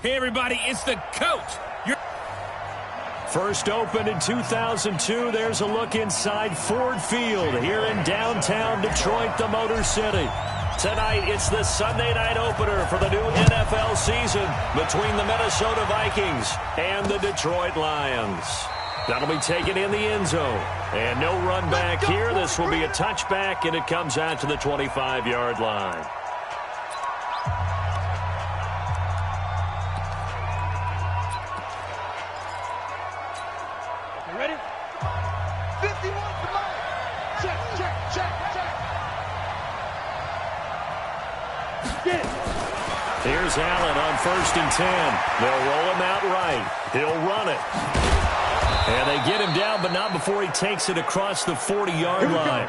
Hey, everybody, it's the coach. First opened in 2002, there's a look inside Ford Field here in downtown Detroit, the Motor City. Tonight, it's the Sunday night opener for the new NFL season between the Minnesota Vikings and the Detroit Lions. That'll be taken in the end zone. And no run back here. This will be a touchback, and it comes out to the 25-yard line. You ready? 51 to line. Check. Get it. Here's Allen on 1st and 10. They'll roll him out right. He'll run it. And they get him down, but not before he takes it across the 40-yard line.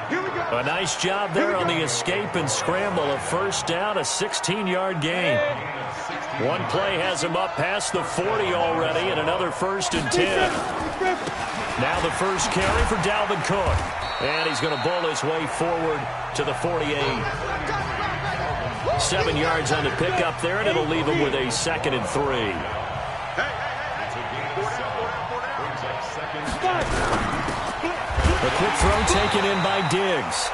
A nice job there on the escape and scramble. A first down, a 16-yard gain. One play has him up past the 40 already, and another 1st and 10. Now the first carry for Dalvin Cook. And he's going to bull his way forward to the 48. 7 yards on the pickup there, and it'll leave him with a 2nd and 3. The quick throw taken in by Diggs.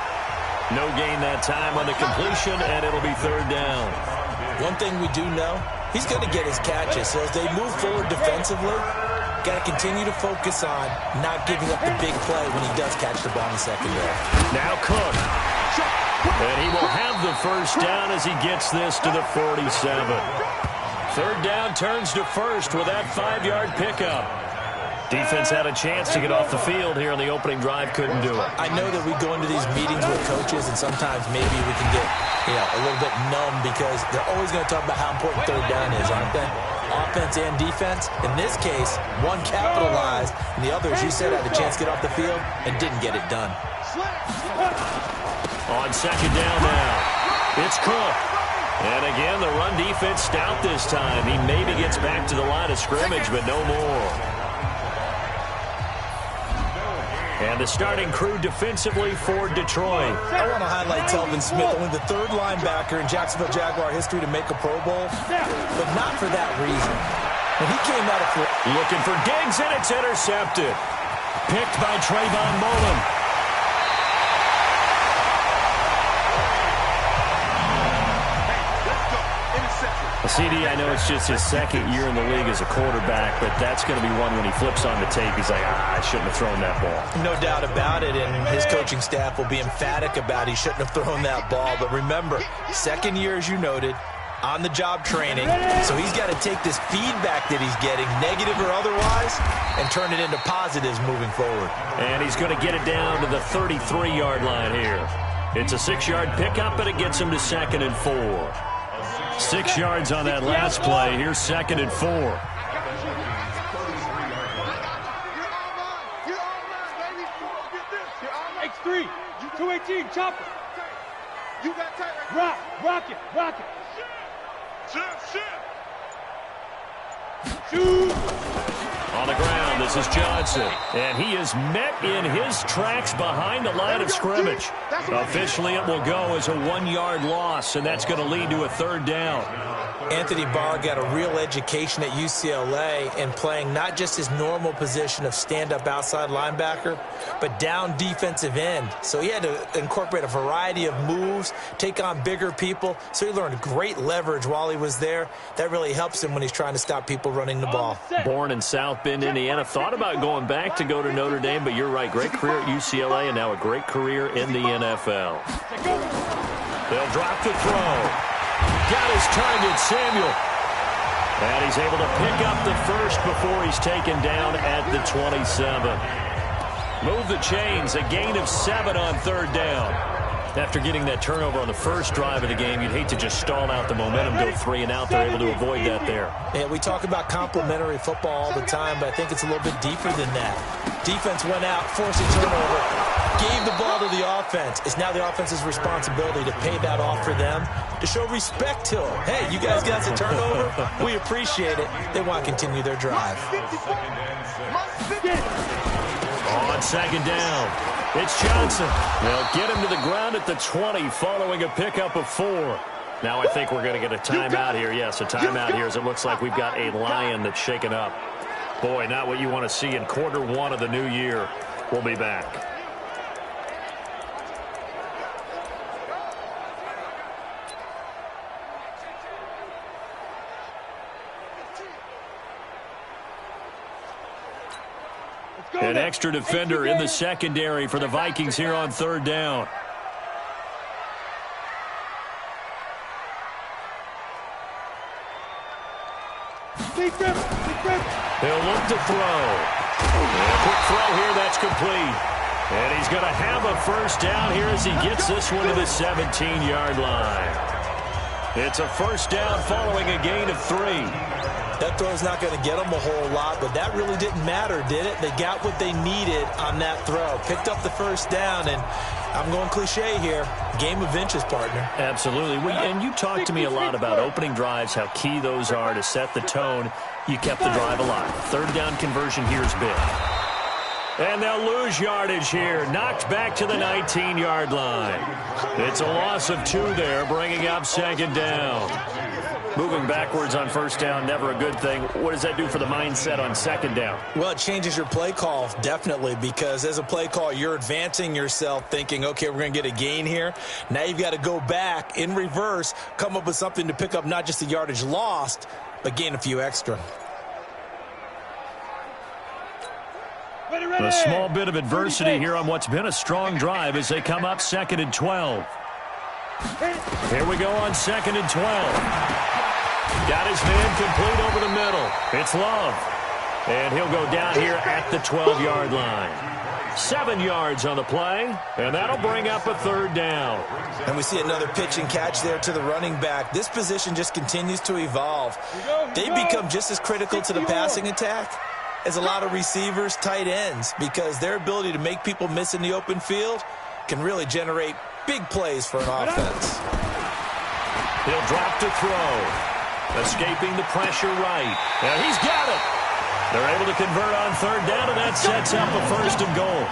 No gain that time on the completion, and it'll be 3rd down. One thing we do know, he's going to get his catches. So as they move forward defensively, got to continue to focus on not giving up the big play when he does catch the ball in the secondary. Now Cook. And he will have the first down as he gets this to the 47. 3rd down turns to 1st with that 5-yard pickup. Defense had a chance to get off the field here in the opening drive, couldn't do it. I know that we go into these meetings with coaches, and sometimes maybe we can get a little bit numb because they're always going to talk about how important 3rd down is, aren't they? Offense and defense. In this case, one capitalized, and the other, as you said, had a chance to get off the field and didn't get it done. On 2nd down now, it's Cook. And again, the run defense stout this time. He maybe gets back to the line of scrimmage, but no more. And the starting crew defensively for Detroit. I want to highlight Telvin Smith, only the 3rd linebacker in Jacksonville Jaguar history to make a Pro Bowl, but not for that reason. When he came out of looking for Diggs, and it's intercepted. Picked by Trayvon Mullen. CD, I know it's just his 2nd year in the league as a quarterback, but that's going to be one when he flips on the tape. He's like, I shouldn't have thrown that ball. No doubt about it, and his coaching staff will be emphatic about he shouldn't have thrown that ball. But remember, 2nd year, as you noted, on-the-job training, so he's got to take this feedback that he's getting, negative or otherwise, and turn it into positives moving forward. And he's going to get it down to the 33-yard line here. It's a 6-yard pickup, and it gets him to 2nd and 4. 6 yards on that last play. Here's 2nd and 4. X3, 218, chopper. You got tight right. Rock it. Shoot. On the ground, this is Johnson. And he is met in his tracks behind the line of scrimmage. Officially, it will go as a 1-yard loss, and that's going to lead to a 3rd down. Anthony Barr got a real education at UCLA in playing not just his normal position of stand-up outside linebacker, but down defensive end. So he had to incorporate a variety of moves, take on bigger people. So he learned great leverage while he was there. That really helps him when he's trying to stop people running the ball. Born in South Bend, Indiana. Thought about going back to go to Notre Dame, but you're right. Great career at UCLA and now a great career in the NFL. They'll drop the throw. Got his target, Samuel. And he's able to pick up the first before he's taken down at the 27. Move the chains, a gain of 7 on 3rd down. After getting that turnover on the first drive of the game, you'd hate to just stall out the momentum, go 3 and out. They're able to avoid that there. Yeah, we talk about complementary football all the time, but I think it's a little bit deeper than that. Defense went out, forced a turnover, gave the ball to the offense. It's now the offense's responsibility to pay that off for them, to show respect to them. Hey, you guys got the turnover? We appreciate it. They want to continue their drive. On 2nd down, it's Johnson. They'll get him to the ground at the 20 following a pickup of 4. Now I think we're going to get a timeout here. Yes, a timeout here as it looks like we've got a Lion that's shaken up. Boy, not what you want to see in quarter one of the new year. We'll be back. An extra defender in the secondary for the Vikings here on third down. He'll look to throw. And a quick throw here, that's complete. And he's going to have a first down here as he gets this one to the 17-yard line. It's a first down following a gain of 3. That throw's not going to get them a whole lot, but that really didn't matter, did it? They got what they needed on that throw. Picked up the first down, and I'm going cliche here. Game of inches, partner. Absolutely. And you talked to me a lot about opening drives, how key those are to set the tone. You kept the drive alive. Third down conversion here is big. And they'll lose yardage here. Knocked back to the 19-yard line. It's a loss of 2 there, bringing up second down. Moving backwards on first down, never a good thing. What does that do for the mindset on second down? Well, it changes your play call, definitely, because as a play call, you're advancing yourself thinking, okay, we're going to get a gain here. Now you've got to go back in reverse, come up with something to pick up not just the yardage lost, but gain a few extra. A small bit of adversity here on what's been a strong drive as they come up 2nd and 12. Here we go on 2nd and 12. Got his man complete over the middle. It's Love. And he'll go down here at the 12-yard line. 7 yards on the play, and that'll bring up a third down. And we see another pitch and catch there to the running back. This position just continues to evolve. They become just as critical to the passing attack as a lot of receivers, tight ends, because their ability to make people miss in the open field can really generate big plays for an offense. He'll drop to throw. Escaping the pressure right. And he's got it. They're able to convert on third down, and that sets up a first and goal.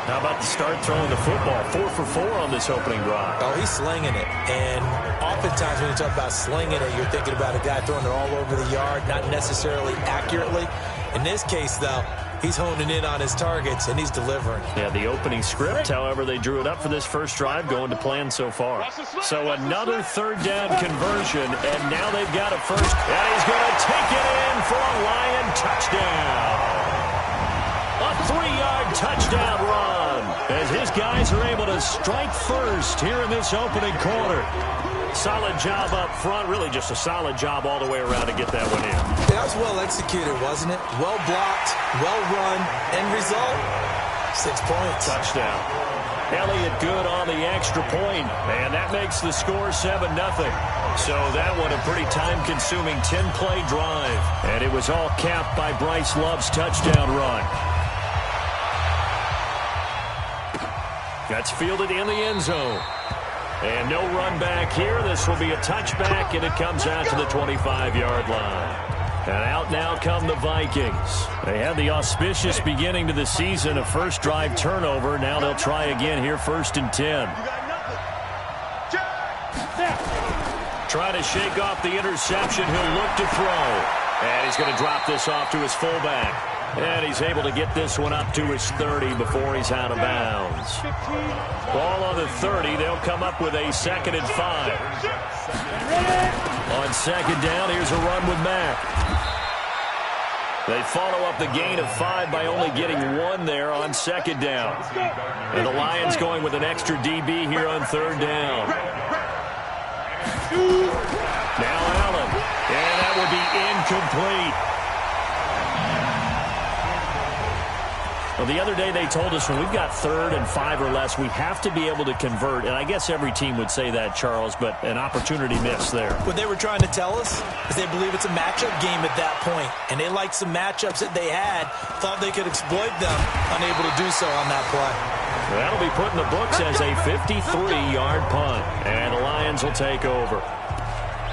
How about the start throwing the football? 4 for 4 on this opening drive. Oh, he's slinging it. And oftentimes when you talk about slinging it, you're thinking about a guy throwing it all over the yard, not necessarily accurately. In this case, though, he's honing in on his targets, and he's delivering. Yeah, the opening script, however, they drew it up for this first drive, going to plan so far. So another third down conversion, and now they've got a first. And he's going to take it in for a Lion touchdown. A 3-yard touchdown run as his guys are able to strike first here in this opening quarter. Solid job up front, really just a solid job all the way around to get that one in. That was well executed, wasn't it? Well blocked, well run, end result, 6 points. Touchdown. Elliott good on the extra point, and that makes the score 7-0. So that one a pretty time-consuming 10-play drive, and it was all capped by Bryce Love's touchdown run. That's fielded in the end zone. And no run back here. This will be a touchback, and it comes out to the 25-yard line. And out now come the Vikings. They had the auspicious beginning to the season, a first drive turnover. Now they'll try again here, 1st and 10. Try to shake off the interception. He'll look to throw. And he's going to drop this off to his fullback. And he's able to get this one up to his 30 before he's out of bounds. Ball on the 30. They'll come up with a 2nd and 5. On 2nd down, here's a run with Mack. They follow up the gain of 5 by only getting 1 there on 2nd down. And the Lions going with an extra DB here on 3rd down. Now Allen. And that will be incomplete. Well, the other day they told us when we've got 3rd and 5 or less, we have to be able to convert. And I guess every team would say that, Charles, but an opportunity missed there. What they were trying to tell us is they believe it's a matchup game at that point. And they liked some matchups that they had, thought they could exploit them, unable to do so on that play. That'll be put in the books as a 53-yard punt. And the Lions will take over.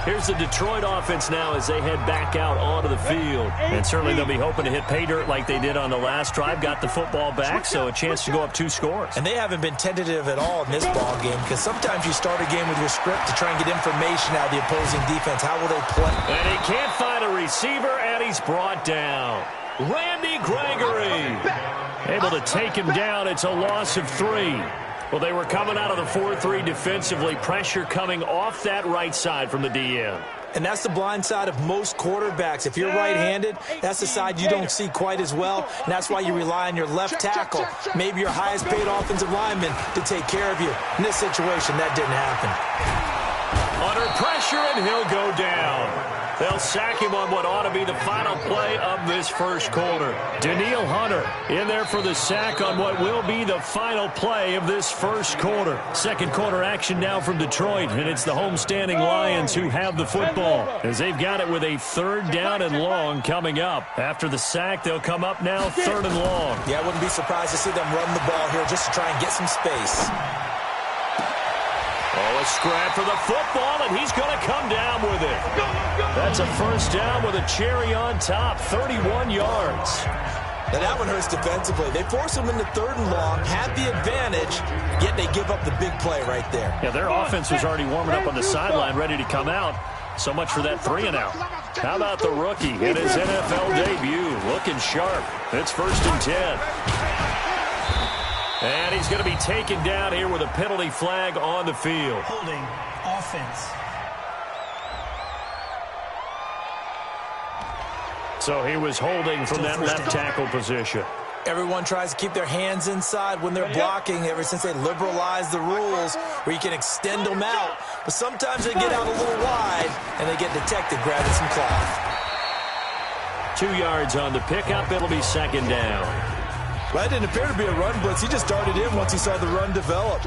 Here's the Detroit offense now as they head back out onto the field. And certainly they'll be hoping to hit pay dirt like they did on the last drive. Got the football back, so a chance to go up 2 scores. And they haven't been tentative at all in this ball game because sometimes you start a game with your script to try and get information out of the opposing defense. How will they play? And he can't find a receiver, and he's brought down. Randy Gregory able to take him down. It's a loss of 3. Well, they were coming out of the 4-3 defensively. Pressure coming off that right side from the DN. And that's the blind side of most quarterbacks. If you're right-handed, that's the side you don't see quite as well. And that's why you rely on your left tackle, maybe your highest-paid offensive lineman, to take care of you. In this situation, that didn't happen. Under pressure, and he'll go down. They'll sack him on what ought to be the final play of this first quarter. Danielle Hunter in there for the sack on what will be the final play of this first quarter. Second quarter action now from Detroit, and it's the homestanding Lions who have the football as they've got it with a 3rd down and long coming up. After the sack, they'll come up now 3rd and long. Yeah, I wouldn't be surprised to see them run the ball here just to try and get some space. Oh, a scrap for the football, and he's going to come down with it. That's a first down with a cherry on top, 31 yards. Now that one hurts defensively. They force him into 3rd and long, have the advantage, yet they give up the big play right there. Yeah, their offense was already warming up on the sideline, ready to come out. So much for that 3 and out. How about the rookie in his NFL debut? Looking sharp. It's 1st and 10. And he's going to be taken down here with a penalty flag on the field. Holding offense. So he was holding from that left tackle position. Everyone tries to keep their hands inside when they're blocking ever since they liberalized the rules where you can extend them out. But sometimes they get out a little wide and they get detected grabbing some cloth. 2 yards on the pickup. It'll be 2nd down. Well, that didn't appear to be a run blitz. He just darted in once he saw the run develop.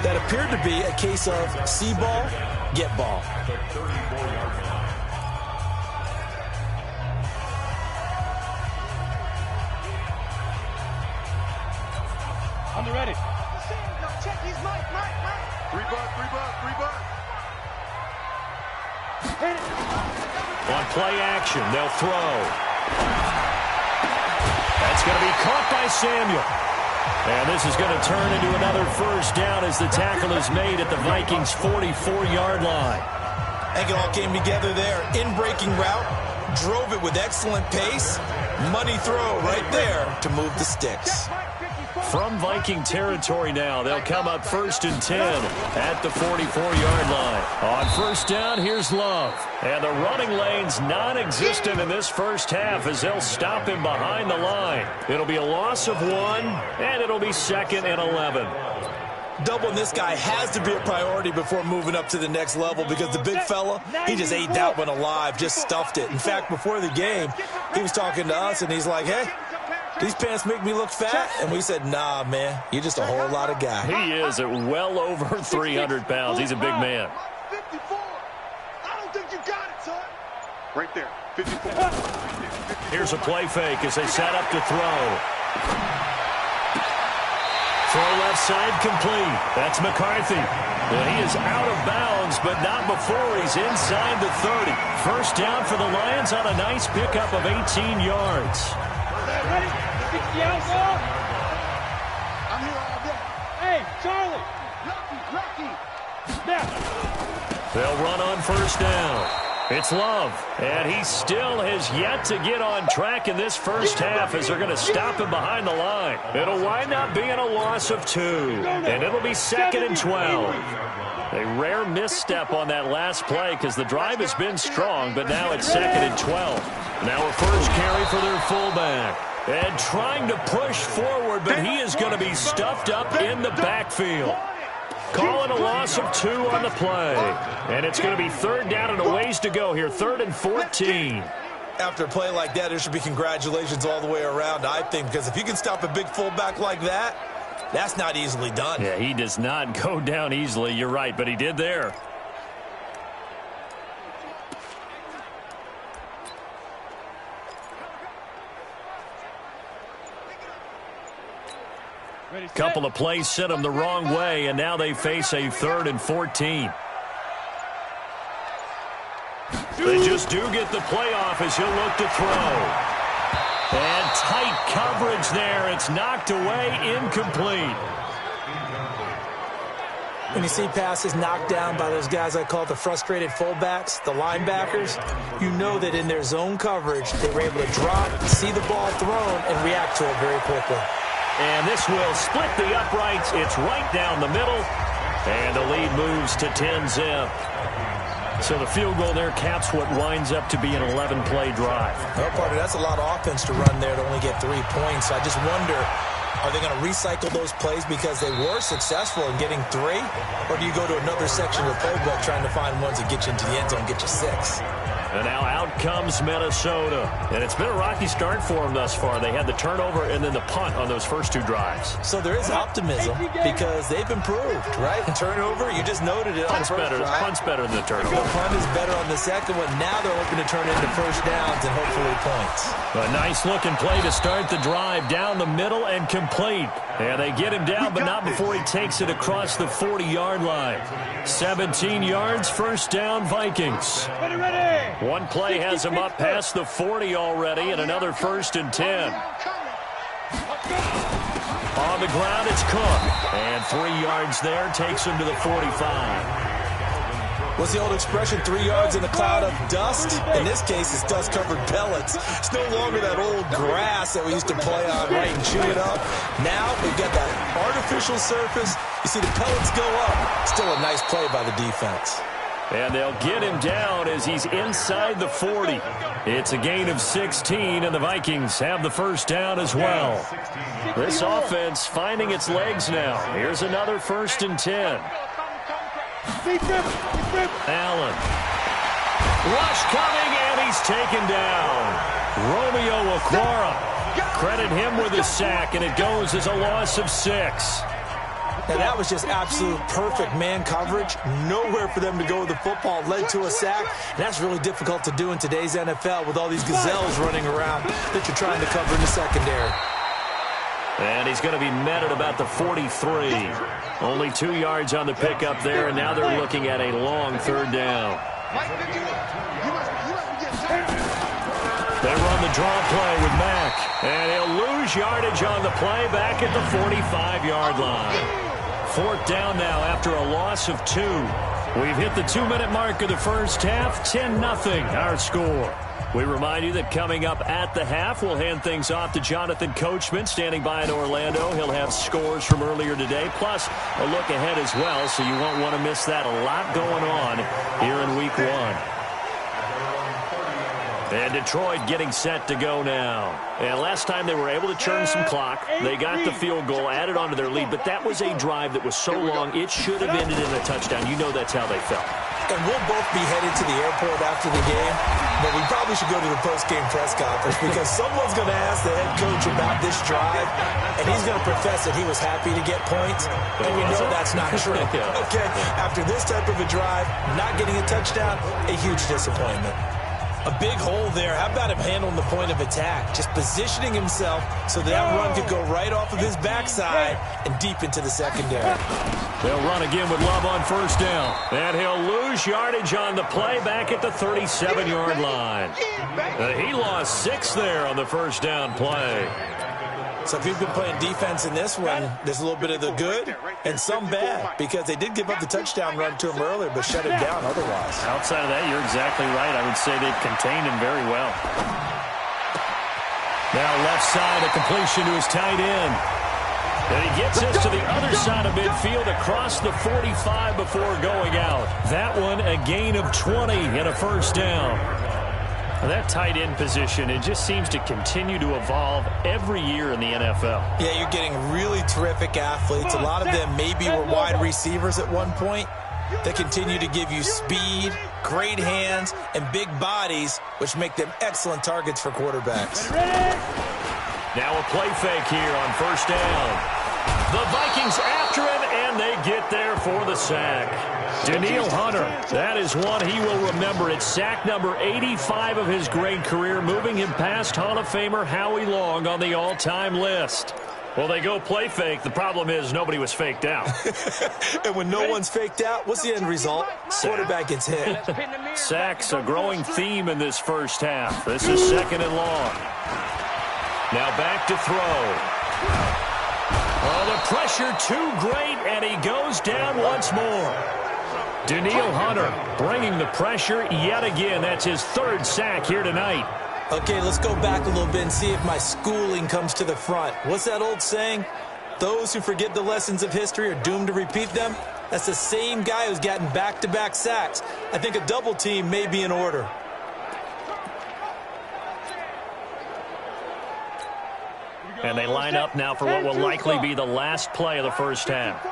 That appeared to be a case of see ball, get ball. On the ready. Check his mic. 3 buck. Hit it. On play action, they'll throw. That's going to be caught by Samuel. And this is going to turn into another first down as the tackle is made at the Vikings' 44-yard line. I think it all came together there. In-breaking route, drove it with excellent pace. Money throw right there to move the sticks. From Viking territory now, they'll come up 1st and 10 at the 44-yard line. On first down, here's Love. And the running lane's non-existent in this first half as they'll stop him behind the line. It'll be a loss of 1, and it'll be 2nd and 11. Doubling this guy has to be a priority before moving up to the next level because the big fella, he just ate that one alive, just stuffed it. In fact, before the game, he was talking to us, and he's like, hey, these pants make me look fat. And we said, nah, man, you're just a whole lot of guy. He is at well over 300 pounds. He's a big man. 54. I don't think you got it, son. Right there. 54. Here's a play fake as they set up to throw. Throw left side complete. That's McCarthy. And he is out of bounds, but not before he's inside the 30. First down for the Lions on a nice pickup of 18 yards. Ready? 60 out, ball. I'm here all day. Hey, Charlie. Rocky. Snap. They'll run on first down. It's Love, and he still has yet to get on track in this first half as they're going to stop him behind the line. It'll wind up being a loss of 2, and it'll be 2nd and 12. A rare misstep on that last play because the drive has been strong, but now it's 2nd and 12. Now a first carry for their fullback. And trying to push forward, but he is going to be stuffed up in the backfield. Calling a loss of 2 on the play. And it's going to be 3rd down and a ways to go here. 3rd and 14. After a play like that, there should be congratulations all the way around, I think, because if you can stop a big fullback like that, that's not easily done. Yeah, he does not go down easily. You're right, but he did there. Couple of plays sent them the wrong way, and now they face a 3rd and 14. They just do get the playoff as he'll look to throw. And tight coverage there. It's knocked away, incomplete. When you see passes knocked down by those guys I call the frustrated fullbacks, the linebackers, you know that in their zone coverage, they were able to drop, see the ball thrown, and react to it very quickly. And this will split the uprights. It's right down the middle. And the lead moves to 10-zip. So the field goal there caps what winds up to be an 11-play drive. Well, partner, that's a lot of offense to run there to only get 3 points. I just wonder, are they going to recycle those plays because they were successful in getting 3? Or do you go to another section of the playbook trying to find ones that get you into the end zone and get you 6? And now out comes Minnesota. And it's been a rocky start for them thus far. They had the turnover and then the punt on those first 2 drives. So there is optimism because they've improved, right? Turnover, you just noted it on the first drive. Punt's better than the turnover. The punt is better on the second one. Now they're hoping to turn into first downs and hopefully points. A nice-looking play to start the drive down the middle and complete. And they get him down, but not before he takes it across the 40-yard line. 17 yards, first down, Vikings. Ready. One play has him up past the 40 already, and another 1st and 10. On the ground, it's Cook. And 3 yards there takes him to the 45. What's the old expression, 3 yards in a cloud of dust? In this case, it's dust-covered pellets. It's no longer that old grass that we used to play on, right, and chew it up. Now we've got that artificial surface. You see the pellets go up. Still a nice play by the defense. And they'll get him down as he's inside the 40. It's a gain of 16, and the Vikings have the first down as well. This offense finding its legs now. Here's another 1st and 10. Allen. Rush coming, and he's taken down. Romeo Okwara. Credit him with his sack, and it goes as a loss of 6. And that was just absolute perfect man coverage. Nowhere for them to go with the football. Led to a sack. And that's really difficult to do in today's NFL with all these gazelles running around that you're trying to cover in the secondary. And he's going to be met at about the 43. Only 2 yards on the pickup there, and now they're looking at a long 3rd down. They run the draw play with Mack, and he'll lose yardage on the play back at the 45-yard line. 4th down now after a loss of 2. We've hit the 2-minute mark of the first half, 10-0 our score. We remind you that coming up at the half, we'll hand things off to Jonathan Coachman standing by in Orlando. He'll have scores from earlier today, plus a look ahead as well, so you won't want to miss that. A lot going on here in Week 1. And Detroit getting set to go now. And last time they were able to churn some clock. They got the field goal, added onto their lead, but that was a drive that was so long, it should have ended in a touchdown. You know that's how they felt. And we'll both be headed to the airport after the game, but we probably should go to the post-game press conference because someone's going to ask the head coach about this drive, and he's going to profess that he was happy to get points, and we know that's not true. Okay, after this type of a drive, not getting a touchdown, a huge disappointment. A big hole there. How about him handling the point of attack? Just positioning himself so that run could go right off of his backside and deep into the secondary. They'll run again with Love on 1st down. And he'll lose yardage on the play back at the 37-yard line. He lost 6 there on the 1st down play. So if you've been playing defense in this one, there's a little bit of the good and some bad because they did give up the touchdown run to him earlier but shut him down otherwise. Outside of that, you're exactly right. I would say they've contained him very well. Now left side, a completion to his tight end. And he gets us to the other side of midfield across the 45 before going out. That one a gain of 20 and a 1st down. That tight end position, it just seems to continue to evolve every year in the NFL. Yeah, you're getting really terrific athletes. A lot of them maybe were wide receivers at one point. They continue to give you speed, great hands, and big bodies, which make them excellent targets for quarterbacks. Now a play fake here on 1st down. The Vikings after him, and they get there for the sack. Daniil Hunter, that is one he will remember. It's sack number 85 of his great career, moving him past Hall of Famer Howie Long on the all-time list. Well, they go play fake. The problem is nobody was faked out. And when no one's faked out, what's the end result? Quarterback gets hit. Sacks, a growing theme in this first half. This is 2nd and long. Now back to throw. Oh, the pressure too great, and he goes down once more. Daniil Hunter bringing the pressure yet again. That's his 3rd sack here tonight. Okay, let's go back a little bit and see if my schooling comes to the front. What's that old saying? Those who forget the lessons of history are doomed to repeat them. That's the same guy who's gotten back-to-back sacks. I think a double team may be in order. And they line up now for what will likely be the last play of the first half.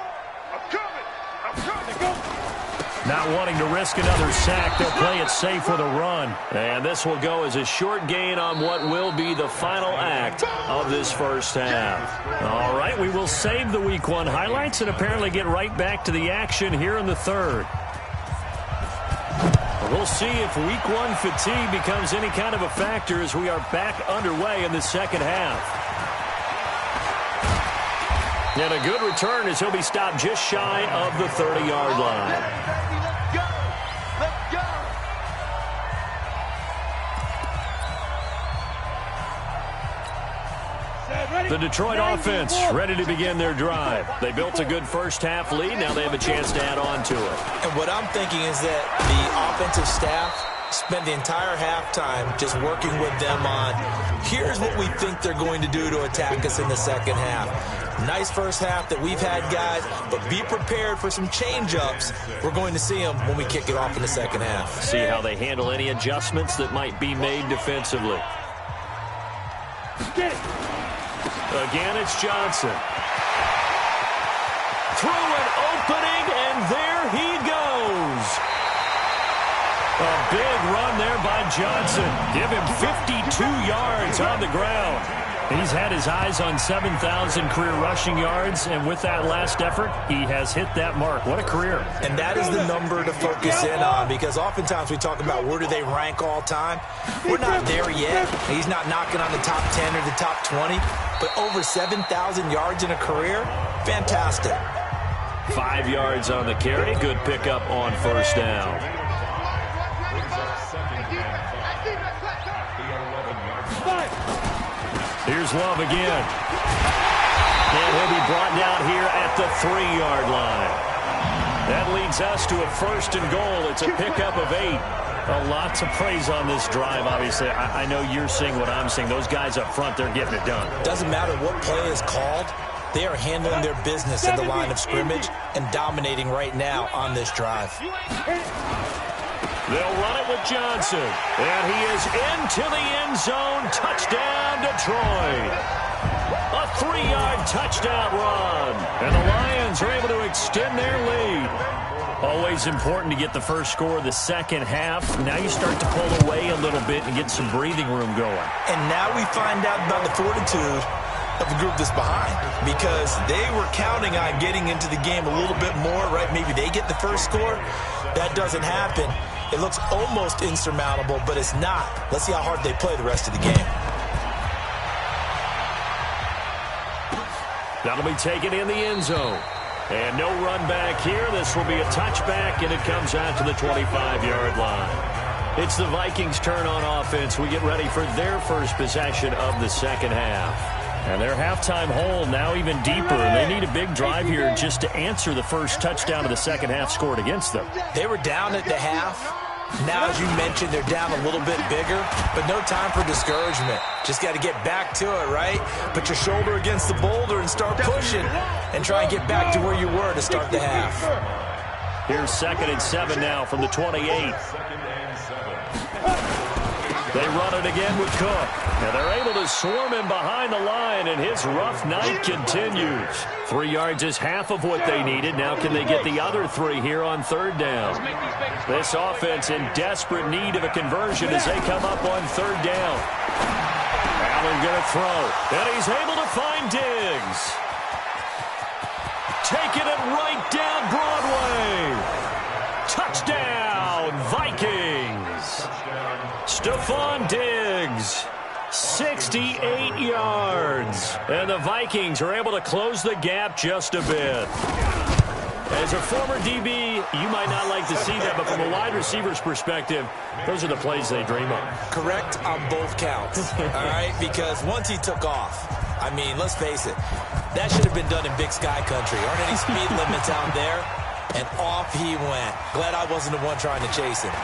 Not wanting to risk another sack, they'll play it safe with a run. And this will go as a short gain on what will be the final act of this first half. All right, we will save the Week 1 highlights and apparently get right back to the action here in the 3rd. We'll see if Week 1 fatigue becomes any kind of a factor as we are back underway in the second half. And a good return as he'll be stopped just shy of the 30-yard line. The Detroit offense ready to begin their drive. They built a good first half lead. Now they have a chance to add on to it. And what I'm thinking is that the offensive staff spent the entire halftime just working with them on, here's what we think they're going to do to attack us in the second half. Nice first half that we've had, guys, but be prepared for some change-ups. We're going to see them when we kick it off in the second half. See how they handle any adjustments that might be made defensively. Again, it's Johnson. Through an opening, and there he goes. A big run there by Johnson. Give him 52 yards on the ground. He's had his eyes on 7,000 career rushing yards, and with that last effort, he has hit that mark. What a career. And that is the number to focus in on, because oftentimes we talk about where do they rank all time. We're not there yet. He's not knocking on the top 10 or the top 20, but over 7,000 yards in a career, fantastic. 5 yards on the carry. Good pickup on first down. Here's Love again. And he'll be brought down here at the 3-yard line. That leads us to a 1st and goal. It's a pickup of 8. A lot to praise on this drive, obviously. I know you're seeing what I'm seeing. Those guys up front, they're getting it done. Doesn't matter what play is called. They are handling their business at the line of scrimmage and dominating right now on this drive. They'll run it with Johnson. And he is into the end zone. Touchdown, Detroit. A 3-yard touchdown run. And the Lions are able to extend their lead. Always important to get the first score of the second half. Now you start to pull away a little bit and get some breathing room going. And now we find out about the fortitude of the group that's behind, because they were counting on getting into the game a little bit more, right? Maybe they get the first score. That doesn't happen. It looks almost insurmountable, but it's not. Let's see how hard they play the rest of the game. That'll be taken in the end zone. And no run back here. This will be a touchback, and it comes out to the 25-yard line. It's the Vikings' turn on offense. We get ready for their first possession of the second half. And their halftime hole now even deeper. They need a big drive here just to answer the first touchdown of the second half scored against them. They were down at the half. Now, as you mentioned, they're down a little bit bigger, but no time for discouragement. Just got to get back to it, right? Put your shoulder against the boulder and start pushing and try and get back to where you were to start the half. Here's 2nd and 7 now from the 28. They run it again with Cook. Now they're able to swarm him behind the line, and his rough night continues. 3 yards is half of what they needed. Now can they get the other 3 here on 3rd down? This offense in desperate need of a conversion as they come up on 3rd down. Allen going to throw, and he's able to find Diggs. Taking it right down Broadway. Touchdown, Vikings. Stephon Diggs 68 yards. And the Vikings are able to close the gap just a bit. As a former DB, you might not like to see that, but from a wide receiver's perspective, those are the plays they dream of. Correct on both counts, all right? Because once he took off, I mean, let's face it, that should have been done in Big Sky Country. Aren't any speed limits out there? And off he went. Glad I wasn't the one trying to chase him.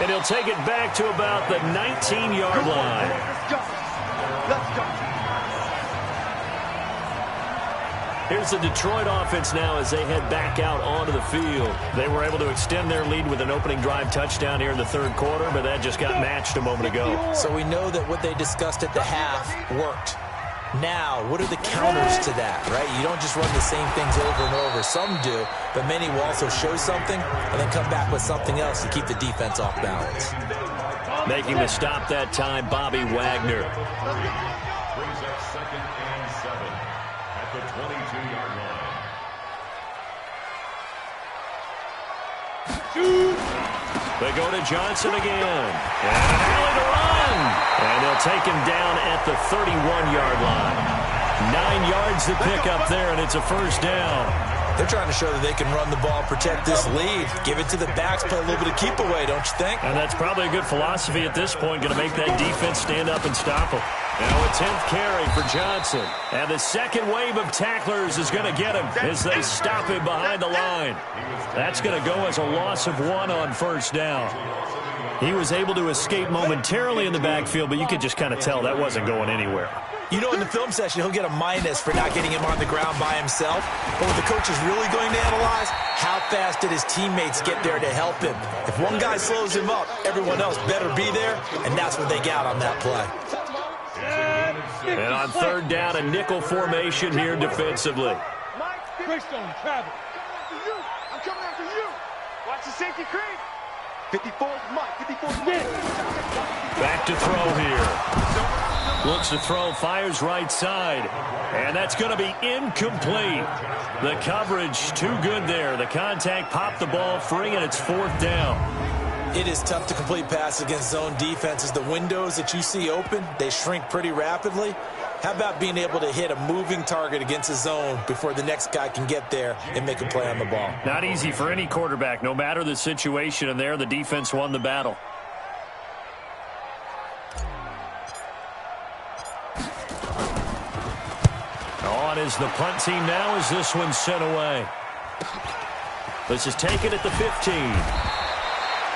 And he'll take it back to about the 19-yard line. Let's go. Let's go. Here's the Detroit offense now as they head back out onto the field. They were able to extend their lead with an opening drive touchdown here in the third quarter, but that just got matched a moment ago. So we know that what they discussed at the half worked. Now, what are the counters to that, right? You don't just run the same things over and over. Some do, but many will also show something and then come back with something else to keep the defense off balance. Making the stop that time, Bobby Wagner. Brings up 2nd and 7 at the 22-yard line. They go to Johnson again. And an alley to run. And they'll take him down at the 31-yard line. 9 yards to pick up there, and it's a first down. They're trying to show that they can run the ball, protect this lead, give it to the backs, play a little bit of keep away, don't you think? And that's probably a good philosophy at this point, going to make that defense stand up and stop them. Now a 10th carry for Johnson. And the second wave of tacklers is going to get him as they stop him behind the line. That's going to go as a loss of 1 on first down. He was able to escape momentarily in the backfield, but you could just kind of tell that wasn't going anywhere. You know, in the film session, he'll get a minus for not getting him on the ground by himself. But what the coach is really going to analyze, how fast did his teammates get there to help him? If one guy slows him up, everyone else better be there, and that's what they got on that play. And on third down, a nickel formation here defensively. Greystone, travel. I'm coming after you. Watch the safety creep. 54's Mike. 54's Mike. Back to throw here. Looks to throw, fires right side. And that's going to be incomplete. The coverage too good there. The contact popped the ball free, and it's fourth down. It is tough to complete passes against zone defenses. The windows that you see open, they shrink pretty rapidly. How about being able to hit a moving target against a zone before the next guy can get there and make a play on the ball? Not easy for any quarterback, no matter the situation, and there the defense won the battle. On is the punt team now as this one's sent away. This is taken at the 15.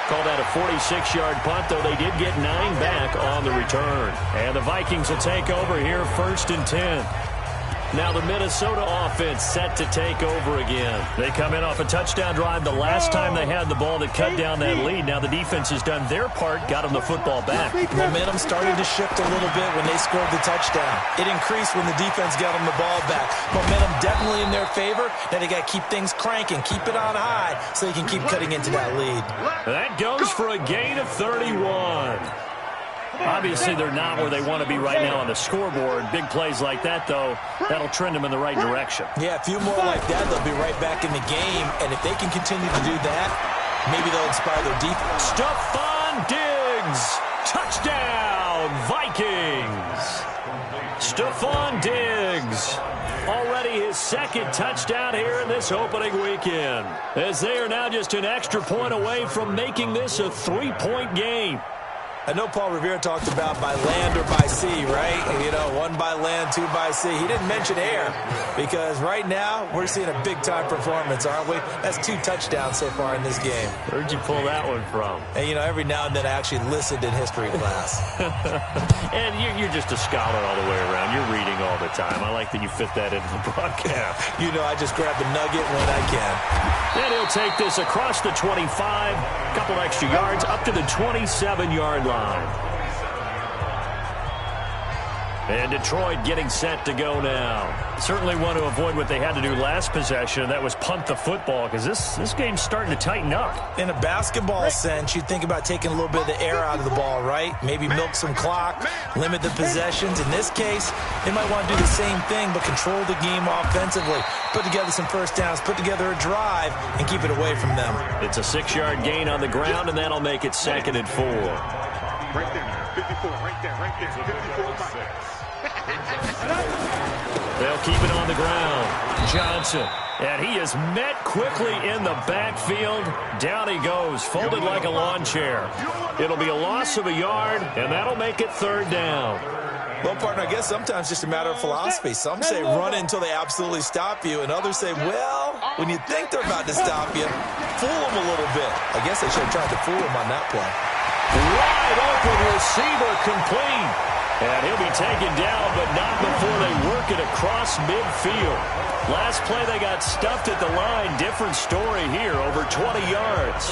Called out a 46-yard punt, though they did get 9 back on the return. And the Vikings will take over here, 1st and 10. Now the Minnesota offense set to take over again. They come in off a touchdown drive the last time they had the ball that cut down that lead. Now the defense has done their part, got them the football back. Momentum started to shift a little bit when they scored the touchdown. It increased when the defense got them the ball back. Momentum definitely in their favor. Now they got to keep things cranking, keep it on high so they can keep cutting into that lead. That goes for a gain of 31. Obviously, they're not where they want to be right now on the scoreboard. Big plays like that, though, that'll trend them in the right direction. Yeah, a few more like that, they'll be right back in the game. And if they can continue to do that, maybe they'll inspire their defense. Stephon Diggs. Touchdown, Vikings. Stephon Diggs. Already his second touchdown here in this opening weekend. As they are now just an extra point away from making this a 3-point game. I know Paul Revere talked about by land or by sea, right? You know, 1 by land, 2 by sea. He didn't mention air because right now we're seeing a big-time performance, aren't we? That's 2 touchdowns so far in this game. Where'd you pull that one from? And, you know, every now and then I actually listened in history class. And you're just a scholar all the way around. You're reading all the time. I like that you fit that into the broadcast. You know, I just grab a nugget when I can. And he'll take this across the 25, couple extra yards, up to the 27-yard line. And Detroit getting set to go now. Certainly want to avoid what they had to do last possession, and that was punt the football, because this game's starting to tighten up. In a basketball sense, you think about taking a little bit of the air out of the ball, right? Maybe milk some clock, limit the possessions. In this case, they might want to do the same thing, but control the game offensively. Put together some first downs, put together a drive, and keep it away from them. It's a 6-yard gain on the ground, and that'll make it 2nd and 4. Right there. 54. Right there. Right there. 54. They'll keep it on the ground. Johnson. And he is met quickly in the backfield. Down he goes, folded like a lawn chair. It'll be a loss of a yard, and that'll make it third down. Well, partner, I guess sometimes just a matter of philosophy. Some say run until they absolutely stop you, and others say, well, when you think they're about to stop you, fool them a little bit. I guess they should have tried to fool them on that play. Wide open receiver complete. And he'll be taken down, but not before they work it across midfield. Last play they got stuffed at the line. Different story here, over 20 yards.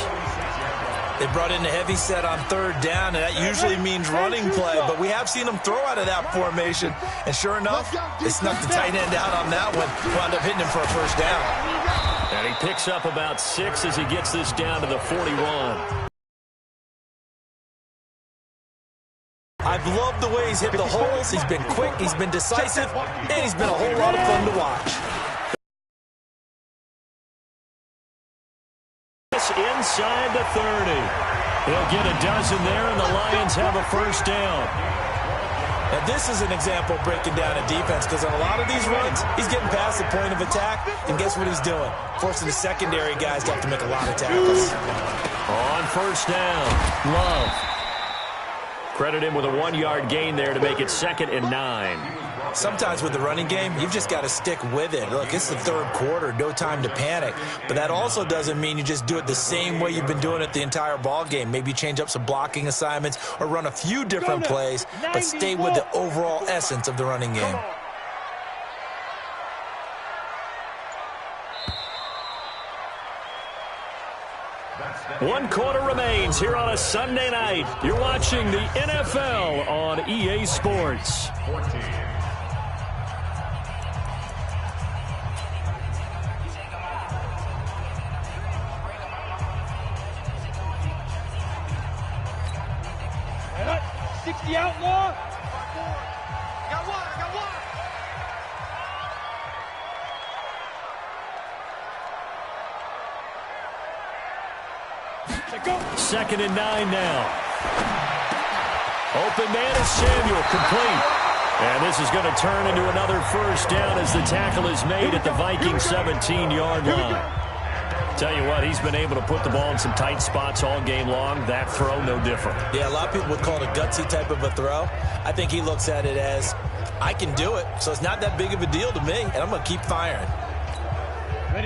They brought in a heavy set on third down, and that usually means running play. But we have seen them throw out of that formation. And sure enough, they snuck the tight end out on that one. Wound up hitting him for a first down. And he picks up about 6 as he gets this down to the 41. I've loved the way he's hit the holes. He's been quick, he's been decisive, and he's been a whole lot of fun to watch. Inside the 30. He'll get a dozen there, and the Lions have a first down. Now, this is an example of breaking down a defense, because on a lot of these runs, he's getting past the point of attack, and guess what he's doing? Forcing the secondary guys to have to make a lot of tackles. On first down, Love. Credit him with a 1-yard gain there to make it 2nd and 9. Sometimes with the running game, you've just got to stick with it. Look, it's the third quarter, no time to panic. But that also doesn't mean you just do it the same way you've been doing it the entire ball game. Maybe change up some blocking assignments or run a few different plays, but stay with the overall essence of the running game. One quarter remains here on a Sunday night. You're watching the NFL on EA Sports. 14. The outlaw. Got one. I got one. 2nd and 9 now. Open man is Samuel, complete. And this is going to turn into another first down as the tackle is made at the Vikings 17-yard line. Tell you what, he's been able to put the ball in some tight spots all game long. That throw, no different. Yeah, a lot of people would call it a gutsy type of a throw. I think he looks at it as, I can do it, so it's not that big of a deal to me, and I'm going to keep firing.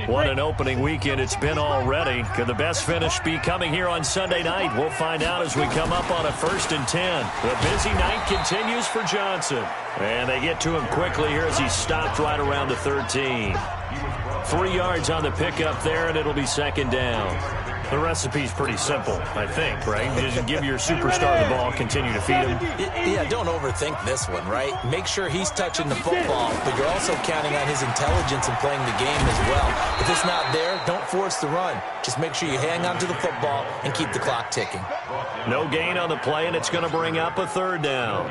What an opening weekend it's been already. Could the best finish be coming here on Sunday night? We'll find out as we come up on a 1st and 10. The busy night continues for Johnson. And they get to him quickly here as he's stopped right around the 13. 3 yards on the pickup there, and it'll be 2nd down. The recipe's pretty simple, I think, right? You just give your superstar the ball, continue to feed him. Yeah, don't overthink this one, right? Make sure he's touching the football, but you're also counting on his intelligence in playing the game as well. If it's not there, don't force the run. Just make sure you hang on to the football and keep the clock ticking. No gain on the play, and it's going to bring up a 3rd down.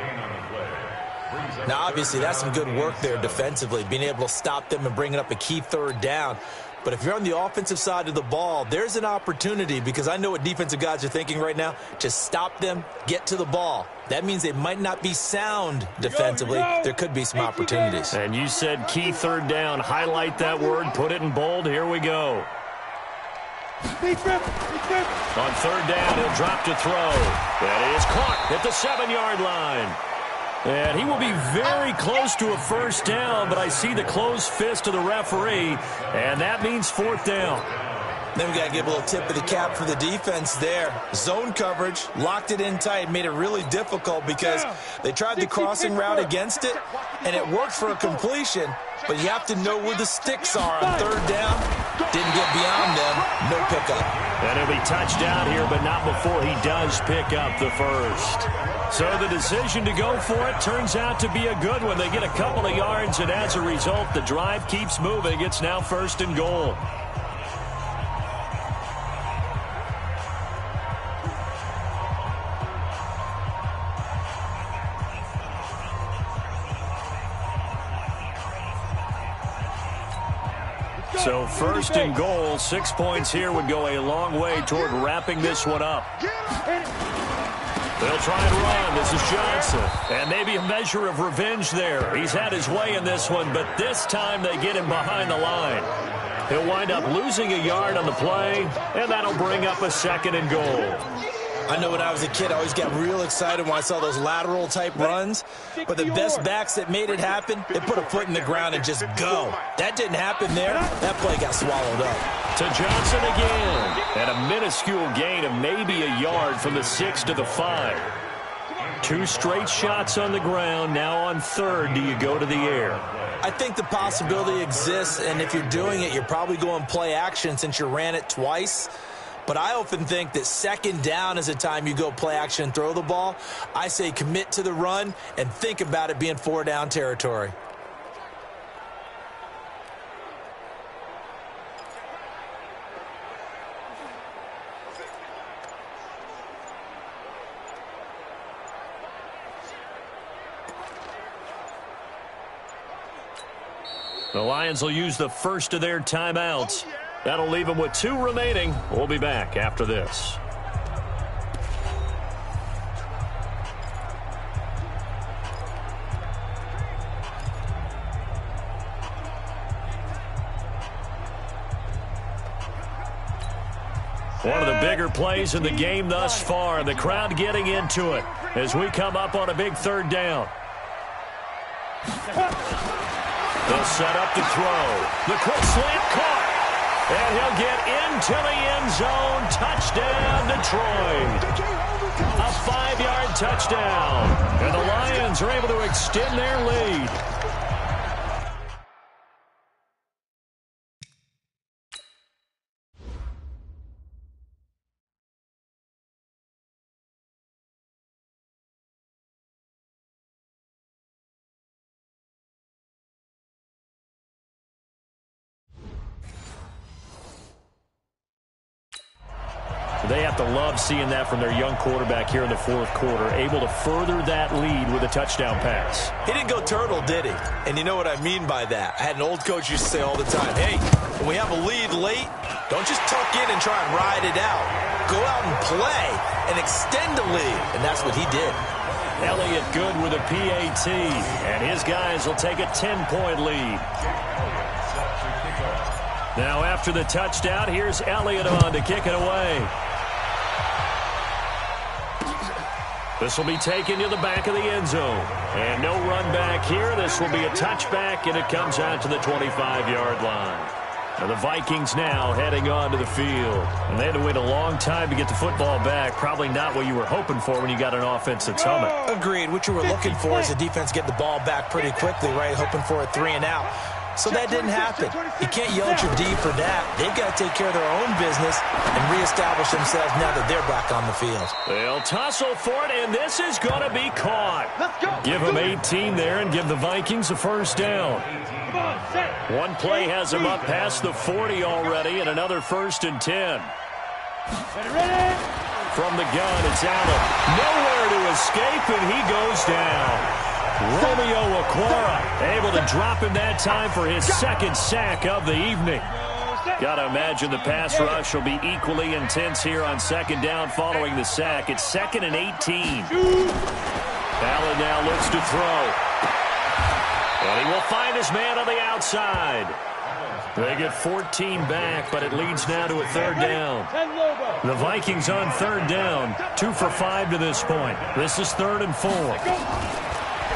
Now, obviously, that's some good work there defensively, being able to stop them and bringing up a key 3rd down. But if you're on the offensive side of the ball, there's an opportunity, because I know what defensive guys are thinking right now. Just stop them, get to the ball. That means they might not be sound defensively. There could be some opportunities. And you said key 3rd down. Highlight that word, put it in bold. Here we go. On 3rd down, he'll drop to throw. That is caught at the 7-yard line. And he will be very close to a first down, but I see the closed fist of the referee, and that means 4th down. Then we got to give a little tip of the cap for the defense there. Zone coverage, locked it in tight, made it really difficult because they tried the crossing route against it, and it worked for a completion, but you have to know where the sticks are on 3rd down. Didn't get beyond them, no pickup. And he'll be touched out here, but not before he does pick up the first. So the decision to go for it turns out to be a good one. They get a couple of yards, and as a result, the drive keeps moving. It's now 1st and goal. So 1st and goal, 6 points here would go a long way toward wrapping this one up. They'll try and run. This is Johnson. And maybe a measure of revenge there. He's had his way in this one, but this time they get him behind the line. He'll wind up losing a yard on the play, and that'll bring up a 2nd and goal. I know when I was a kid, I always got real excited when I saw those lateral-type runs. But the best backs that made it happen, they put a foot in the ground and just go. That didn't happen there. That play got swallowed up. To Johnson again. And a minuscule gain of maybe a yard from the 6 to the 5. 2 straight shots on the ground. Now on 3rd, do you go to the air? I think the possibility exists, and if you're doing it, you're probably going play action since you ran it twice. But I often think that 2nd down is a time you go play action and throw the ball. I say commit to the run and think about it being 4-down territory. The Lions will use the first of their timeouts. That'll leave them with 2 remaining. We'll be back after this. One of the bigger plays in the game thus far. The crowd getting into it as we come up on a big 3rd down. They'll set up to throw. The quick slant caught. And he'll get into the end zone. Touchdown, Detroit. A 5-yard touchdown. And the Lions are able to extend their lead. They have to love seeing that from their young quarterback here in the 4th quarter, able to further that lead with a touchdown pass. He didn't go turtle, did he? And you know what I mean by that. I had an old coach used to say all the time, hey, when we have a lead late, don't just tuck in and try and ride it out. Go out and play and extend the lead. And that's what he did. Elliott good with a PAT, and his guys will take a 10-point lead. Now after the touchdown, here's Elliott on to kick it away. This will be taken to the back of the end zone. And no run back here. This will be a touchback, and it comes out to the 25-yard line. Now the Vikings now heading on to the field. And they had to wait a long time to get the football back. Probably not what you were hoping for when you got an offense that's humming. Agreed. What you were looking for is the defense get the ball back pretty quickly, right? Hoping for a 3 and out. So that didn't happen. You can't yell at your D for that. They've got to take care of their own business and reestablish themselves now that they're back on the field. They'll tussle for it, and this is going to be caught. Give them 18 there and give the Vikings a 1st down. One play has them up past the 40 already, and another 1st and 10. From the gun, it's Allen. Nowhere to escape, and he goes down. Romeo Okwara able to drop him that time for his 2nd sack of the evening. Got to imagine the pass rush will be equally intense here on 2nd down following the sack. It's 2nd and 18. Allen now looks to throw. And he will find his man on the outside. They get 14 back, but it leads now to a 3rd down. The Vikings on 3rd down, 2 for 5 to this point. This is 3rd and 4.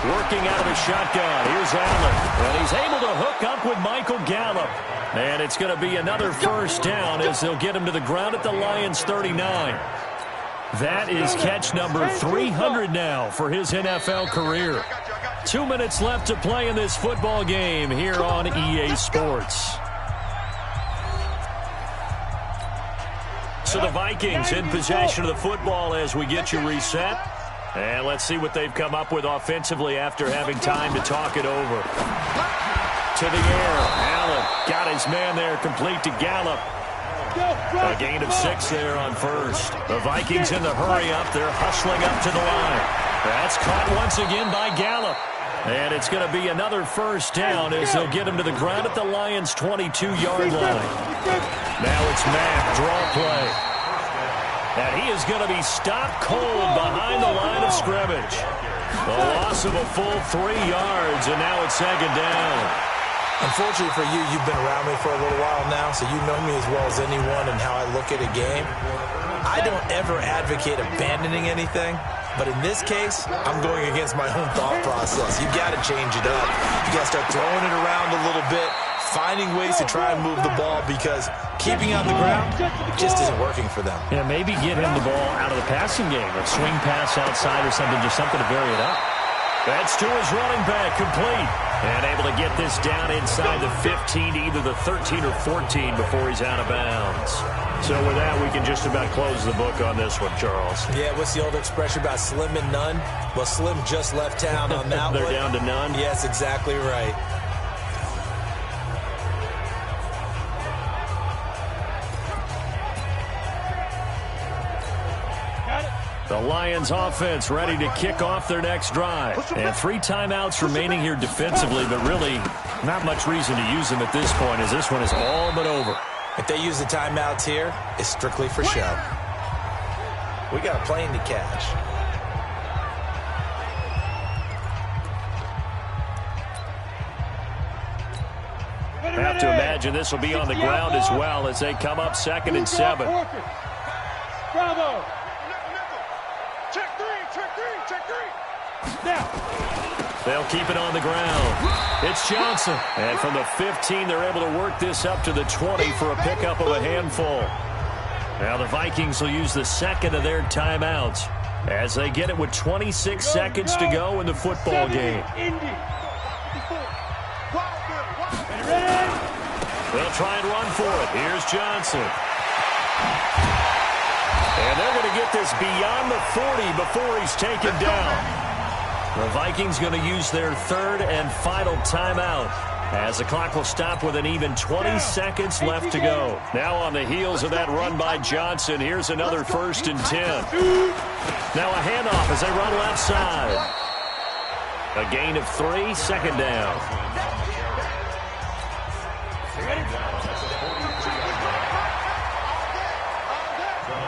Working out of the shotgun. Here's Allen. And he's able to hook up with Michael Gallup. And it's going to be another 1st down as they'll get him to the ground at the Lions 39. That is catch number 300 now for his NFL career. 2 minutes left to play in this football game here on EA Sports. So the Vikings in possession of the football as we get you reset. And let's see what they've come up with offensively after having time to talk it over. To the air. Allen got his man there, complete to Gallup. A gain of 6 there on 1st. The Vikings in the hurry up. They're hustling up to the line. That's caught once again by Gallup. And it's going to be another 1st down as they'll get him to the ground at the Lions' 22-yard line. Now it's Mack, draw play. And he is going to be stopped cold behind the line of scrimmage. A loss of a full 3 yards, and now it's second down. Unfortunately for you, you've been around me for a little while now, so you know me as well as anyone and how I look at a game. I don't ever advocate abandoning anything, but in this case, I'm going against my own thought process. You've got to change it up. You got to start throwing it around a little bit, finding ways to try and move the ball, because keeping on the ground just isn't working for them. Yeah, maybe get him the ball out of the passing game, a swing pass outside or something, just something to vary it up. That's to his running back, complete. And able to get this down inside the 15 to either the 13 or 14 before he's out of bounds. So with that, we can just about close the book on this one, Charles. Yeah, what's the old expression about slim and none? Well, Slim just left town on that They're one. down to none? Yes, exactly right. The Lions offense ready to kick off their next drive. And 3 timeouts remaining here defensively, but really not much reason to use them at this point, as this one is all but over. If they use the timeouts here, it's strictly for show. We got a plane to catch. I have to imagine this will be on the ground as well as they come up 2nd and 7. Bravo. Check three. Now. They'll keep it on the ground. It's Johnson. And from the 15, they're able to work this up to the 20 for a pickup of a handful. Now the Vikings will use the 2nd of their timeouts as they get it with 26 seconds to go in the football game. They'll try and run for it. Here's Johnson. And they're going to get this beyond the 40 before he's taken down. The Vikings going to use their 3rd and final timeout as the clock will stop with an even 20 seconds left to go. Now on the heels of that run by Johnson, here's another 1st and 10. Now a handoff as they run left side. A gain of 3, 2nd down.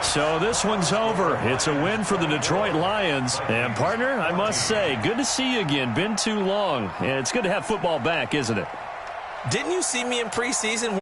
So this one's over. It's a win for the Detroit Lions. And, partner, I must say, good to see you again. Been too long. And it's good to have football back, isn't it? Didn't you see me in preseason?